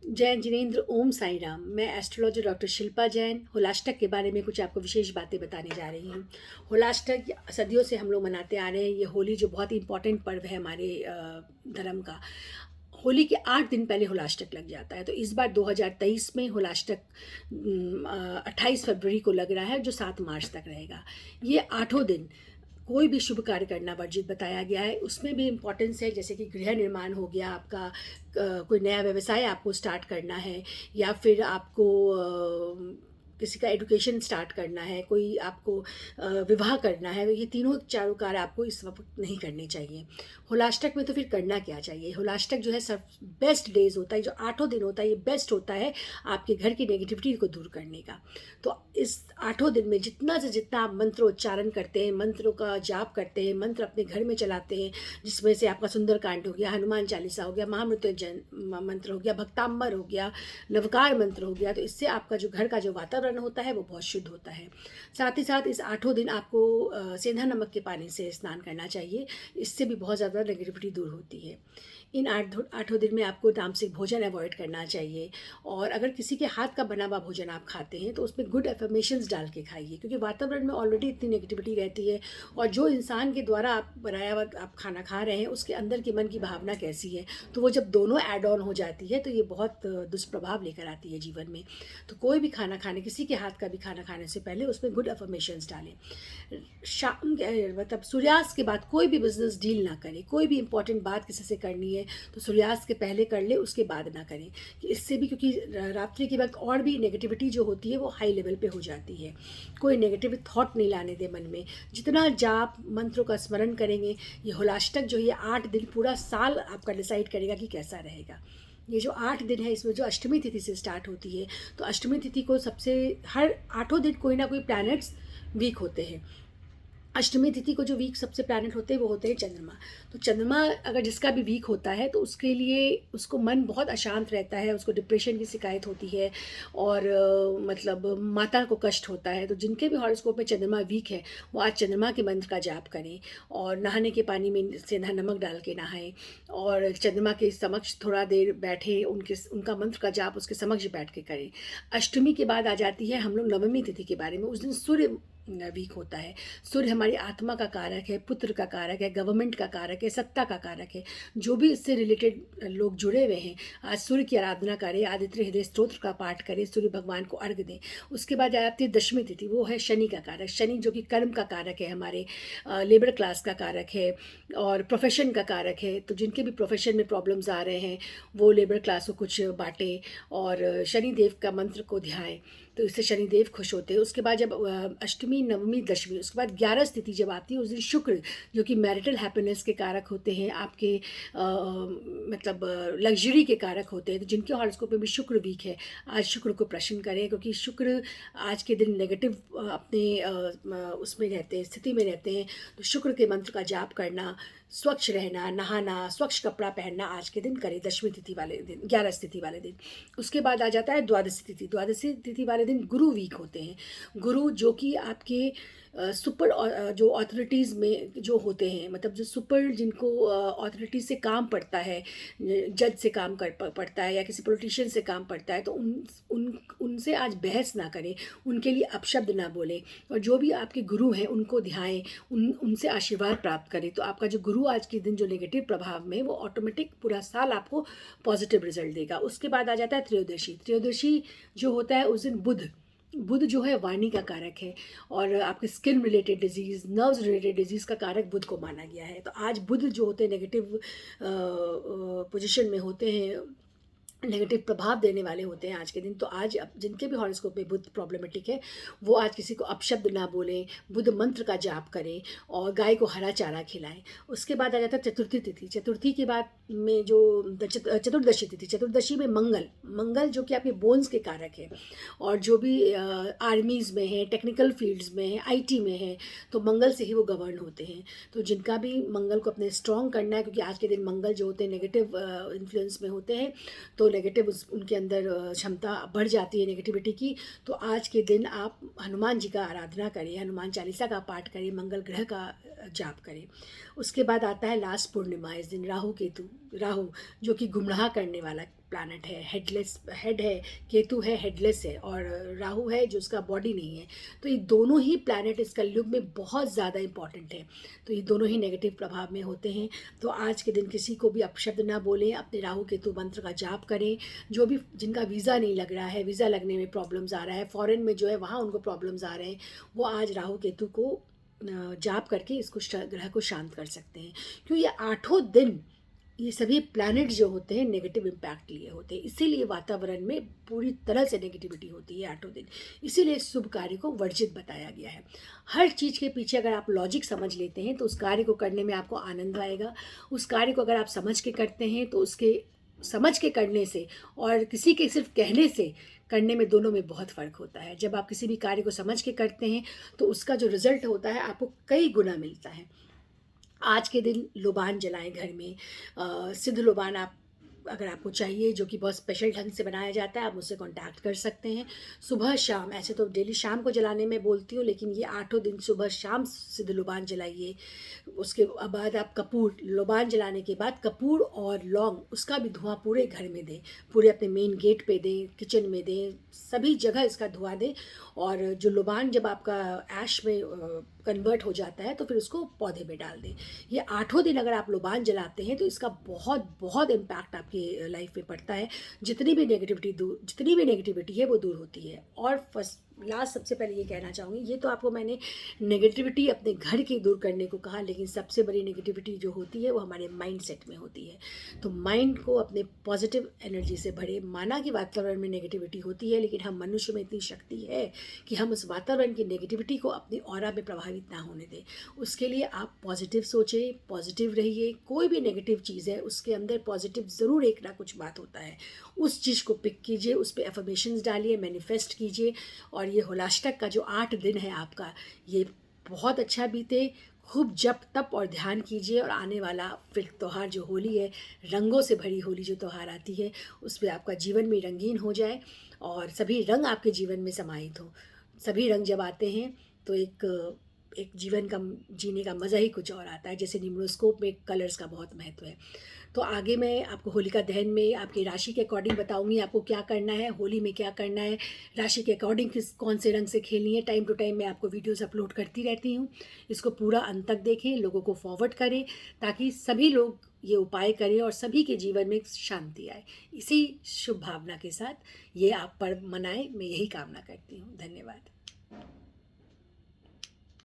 जय जिनेन्द्र, ओम साई राम। मैं astrologer doctor Shilpa Jain Holashtak के बारे में कुछ आपको विशेष बातें बताने जा रही हूँ। होलाष्टक सदियों से हम लोग मनाते आ रहे हैं। ये होली जो बहुत ही इम्पोर्टेंट पर्व है हमारे धर्म का। होली के 8 दिन पहले होलाष्टक लग जाता है। तो इस बार 2023 में होलाष्टक 28 फरवरी को लग रहा है, जो 7 मार्च तक रहेगा। ये 8 दिन कोई भी शुभ कार्य करना वर्जित बताया गया है। उसमें भी इम्पोर्टेंस है, जैसे कि गृह निर्माण हो गया आपका, कोई नया व्यवसाय आपको स्टार्ट करना है, या फिर आपको किसी का एजुकेशन स्टार्ट करना है, कोई आपको विवाह करना है। ये तीनों चारों कार्य आपको इस वक्त नहीं करने चाहिए। होलाष्टक में तो फिर करना क्या चाहिए? होलाष्टक जो है सब बेस्ट डेज होता है, जो 8 दिन होता है, ये बेस्ट होता है आपके घर की नेगेटिविटी को दूर करने का। तो इस 8 दिन में जितना से जितना आप मंत्रोच्चारण करते हैं, मंत्रों का जाप करते हैं, मंत्र अपने घर में चलाते हैं, जिसमें से आपका सुंदरकांड हो गया, हनुमान चालीसा हो गया, महामृत्युंजय मंत्र हो गया, भक्तांबर हो गया, नवकार मंत्र हो गया, तो इससे आपका जो घर का जो वातावरण होता है वो बहुत शुद्ध होता है। साथ ही साथ इस 8 दिन आपको सेंधा नमक के पानी से स्नान करना चाहिए। इससे भी बहुत ज़्यादा नेगेटिविटी दूर होती है। इन 8 दिन में आपको तामसिक भोजन अवॉइड करना चाहिए। और अगर किसी के हाथ का बना हुआ भोजन आप खाते हैं तो उसमें गुड अफर्मेशंस डाल के खाइए, क्योंकि वातावरण में ऑलरेडी इतनी नेगेटिविटी रहती है। और जो इंसान के द्वारा आप बनाया हुआ आप खाना खा रहे हैं, उसके अंदर की मन की भावना कैसी है, तो वो जब दोनों ऐड ऑन हो जाती है तो ये बहुत दुष्प्रभाव लेकर आती है जीवन में। तो कोई भी खाना खाने, किसी के हाथ का भी खाना खाने से पहले उसमें गुड अफर्मेशंस डालें। शाम मतलब सूर्यास्त के बाद कोई भी बिजनेस डील ना करें। कोई भी इंपॉर्टेंट बात किसी से करनी है तो सूर्यास्त के पहले कर ले, उसके बाद ना करें। कि इससे भी, क्योंकि रात्रि के वक्त और भी नेगेटिविटी जो होती है वो हाई लेवल पे हो जाती है। कोई नेगेटिव थॉट नहीं लाने दे मन में। जितना जाप मंत्रों का स्मरण करेंगे, ये होलाष्टक जो ये 8 दिन पूरा साल आपका डिसाइड करेगा कि कैसा रहेगा। ये जो 8 दिन है, इसमें जो अष्टमी तिथि से स्टार्ट होती है, तो अष्टमी तिथि को सबसे हर 8 दिन कोई ना कोई प्लैनेट्स वीक होते हैं। अष्टमी तिथि को जो वीक सबसे प्लैनेट होते हैं वो होते हैं चंद्रमा। तो चंद्रमा अगर जिसका भी वीक होता है तो उसके लिए उसको मन बहुत अशांत रहता है, उसको डिप्रेशन की शिकायत होती है, और मतलब माता को कष्ट होता है। तो जिनके भी हॉरोस्कोप में चंद्रमा वीक है वो आज चंद्रमा के मंत्र का जाप करें, और नहाने के पानी में सेंधा नमक डाल के नहाएं, और चंद्रमा के समक्ष थोड़ा देर बैठे, उनका मंत्र का जाप उसके समक्ष बैठ के करें। अष्टमी के बाद आ जाती है हम लोग नवमी तिथि के बारे में। उस दिन सूर्य वीक होता है। सूर्य हमारी आत्मा का कारक है, पुत्र का कारक है, गवर्नमेंट का कारक है, सत्ता का कारक है। जो भी इससे रिलेटेड लोग जुड़े हुए हैं, आज सूर्य की आराधना करें, आदित्य हृदय स्तोत्र का पाठ करें, सूर्य भगवान को अर्घ दें। उसके बाद आती है दशमी तिथि, वो है शनि का कारक। शनि जो कि कर्म का कारक है, हमारे लेबर क्लास का कारक है, और प्रोफेशन का कारक है। तो जिनके भी प्रोफेशन में प्रॉब्लम्स आ रहे हैं वो लेबर क्लास को कुछ बांटें, और शनि देव का मंत्र को ध्याएं, तो इससे शनिदेव खुश होते हैं। उसके बाद जब अष्टमी नवमी दशमी, उसके बाद 11 तिथि जब आती है, उस दिन शुक्र जो कि मैरिटल हैप्पीनेस के कारक होते हैं, आपके मतलब लग्जरी के कारक होते हैं। तो जिनके हॉरोस्कोप में भी शुक्र वीक है, आज शुक्र को प्रश्न करें, क्योंकि शुक्र आज के दिन नेगेटिव अपने उसमें रहते हैं, स्थिति में रहते हैं। तो शुक्र के मंत्र का जाप करना, स्वच्छ रहना, नहाना, स्वच्छ कपड़ा पहनना आज के दिन करें, दशमी तिथि वाले दिन, 11 तिथि वाले दिन। उसके बाद आ जाता है द्वादशी तिथि। द्वादशी तिथि वाले दिन गुरु वीक होते हैं। गुरु जो कि आपके सुपर जो अथॉरिटीज़ में जो होते हैं, मतलब जो सुपर जिनको अथॉरिटी से काम पड़ता है, जज से काम पड़ता है, या किसी पॉलिटिशियन से काम पड़ता है, तो उनसे आज बहस ना करें, उनके लिए अपशब्द ना बोलें। और जो भी आपके गुरु हैं उनको ध्याएं, उनसे आशीर्वाद प्राप्त करें। तो आपका जो गुरु आज के दिन जो नेगेटिव प्रभाव में, वो ऑटोमेटिक पूरा साल आपको पॉजिटिव रिजल्ट देगा। उसके बाद आ जाता है त्रयोदशी। त्रयोदशी जो होता है उस दिन बुध, बुध जो है वाणी का कारक है, और आपके skin related disease, nerves related disease का कारक बुध को माना गया है। तो आज बुध जो होते हैं नेगेटिव पोजीशन में होते हैं, नेगेटिव प्रभाव देने वाले होते हैं आज के दिन। तो आज जिनके भी हॉरोस्कोप में बुध प्रॉब्लमेटिक है, वो आज किसी को अपशब्द ना बोलें, बुध मंत्र का जाप करें, और गाय को हरा चारा खिलाएं। उसके बाद आ जाता है चतुर्थी तिथि। चतुर्थी के बाद में जो चतुर्दशी तिथि, चतुर्दशी में मंगल, मंगल जो कि आपके बोन्स के कारक है, और जो भी आर्मीज़ में है, टेक्निकल फील्ड्स में है, आईटी में है, तो मंगल से ही वो गवर्न होते हैं। तो जिनका भी मंगल को अपने स्ट्रॉन्ग करना है, क्योंकि आज के दिन मंगल जो होते हैं नेगेटिव इन्फ्लुएंस में होते हैं, तो नेगेटिव उनके अंदर क्षमता बढ़ जाती है नेगेटिविटी की। तो आज के दिन आप हनुमान जी का आराधना करें, हनुमान चालीसा का पाठ करें, मंगल ग्रह का जाप करें। उसके बाद आता है लास्ट पूर्णिमा। इस दिन राहु केतु राहु जो कि गुमराह करने वाला प्लैनेट है, हेडलेस हेड है, केतु है हेडलेस है, और राहु है जो उसका बॉडी नहीं है। तो ये दोनों ही प्लैनेट इस कलयुग में बहुत ज़्यादा इंपॉर्टेंट है। तो ये दोनों ही नेगेटिव प्रभाव में होते हैं। तो आज के दिन किसी को भी अपशब्द ना बोलें, अपने राहु केतु मंत्र का जाप करें। जो भी जिनका वीज़ा नहीं लग रहा है, वीज़ा लगने में प्रॉब्लम्स आ रहा है, फॉरेन में जो है वहाँ उनको प्रॉब्लम्स आ रहे हैं, वो आज राहु केतु को जाप करके इसको ग्रह को शांत कर सकते हैं। क्यों, ये 8 दिन ये सभी प्लैनेट जो होते हैं नेगेटिव इम्पैक्ट लिए होते हैं, इसीलिए वातावरण में पूरी तरह से नेगेटिविटी होती है 8 दिन। इसीलिए इस शुभ कार्य को वर्जित बताया गया है। हर चीज़ के पीछे अगर आप लॉजिक समझ लेते हैं तो उस कार्य को करने में आपको आनंद आएगा। उस कार्य को अगर आप समझ के करते हैं तो उसके समझ के करने से और किसी के सिर्फ कहने से करने में, दोनों में बहुत फ़र्क होता है। जब आप किसी भी कार्य को समझ के करते हैं तो उसका जो रिज़ल्ट होता है आपको कई गुना मिलता है। आज के दिन लोबान जलाएं घर में। सिद्ध लोबान आप अगर आपको चाहिए, जो कि बहुत स्पेशल ढंग से बनाया जाता है, आप मुझसे कांटेक्ट कर सकते हैं। सुबह शाम, ऐसे तो डेली शाम को जलाने में बोलती हूँ, लेकिन ये 8 दिन सुबह शाम सिद्ध लोबान जलाइए। उसके बाद आप कपूर, लोबान जलाने के बाद कपूर और लौंग, उसका भी धुआं पूरे घर में दें, पूरे अपने मेन गेट पे दें, किचन में दें, सभी जगह इसका धुआं दें। और जो लोबान जब आपका ऐश में कन्वर्ट हो जाता है तो फिर उसको पौधे में डाल दें। ये 8 दिन अगर आप लोबान जलाते हैं तो इसका बहुत बहुत इम्पैक्ट आपकी लाइफ में पड़ता है। जितनी भी नेगेटिविटी है वो दूर होती है। और फर्स्ट लास्ट सबसे पहले ये कहना चाहूँगी, ये तो आपको मैंने नेगेटिविटी अपने घर की दूर करने को कहा, लेकिन सबसे बड़ी नेगेटिविटी जो होती है वो हमारे माइंड सेट में होती है। तो माइंड को अपने पॉजिटिव एनर्जी से भरे। माना कि वातावरण में नेगेटिविटी होती है, लेकिन हम मनुष्य में इतनी शक्ति है कि हम उस वातावरण की नेगेटिविटी को अपनी ऑरा में प्रभावित ना होने दें। उसके लिए आप पॉजिटिव सोचें, पॉजिटिव रहिए। कोई भी नेगेटिव चीज़ है उसके अंदर पॉजिटिव ज़रूर एक ना कुछ बात होता है। उस चीज़ को पिक कीजिए, उस पर एफर्मेशंस डालिए, मैनिफेस्ट कीजिए। और ये होलाष्टक का जो 8 दिन है आपका, ये बहुत अच्छा बीते। खूब जप तप और ध्यान कीजिए। और आने वाला फिर त्यौहार जो होली है, रंगों से भरी होली जो त्यौहार आती है, उस पर आपका जीवन में रंगीन हो जाए और सभी रंग आपके जीवन में समाहित हो। सभी रंग जब आते हैं तो एक जीवन का जीने का मज़ा ही कुछ और आता है। जैसे न्यूमरोस्कोप में कलर्स का बहुत महत्व है। तो आगे मैं आपको होलिका दहन में आपकी राशि के अकॉर्डिंग बताऊंगी आपको क्या करना है, होली में क्या करना है, राशि के अकॉर्डिंग कौन से रंग से खेलनी है। टाइम टू टाइम मैं आपको वीडियोस अपलोड करती रहती हूँ। इसको पूरा अंत तक देखें, लोगों को फॉरवर्ड करें, ताकि सभी लोग ये उपाय करें और सभी के जीवन में शांति आए। इसी शुभ भावना के साथ ये आप पर्व मनाएं, मैं यही कामना करती हूँ। धन्यवाद।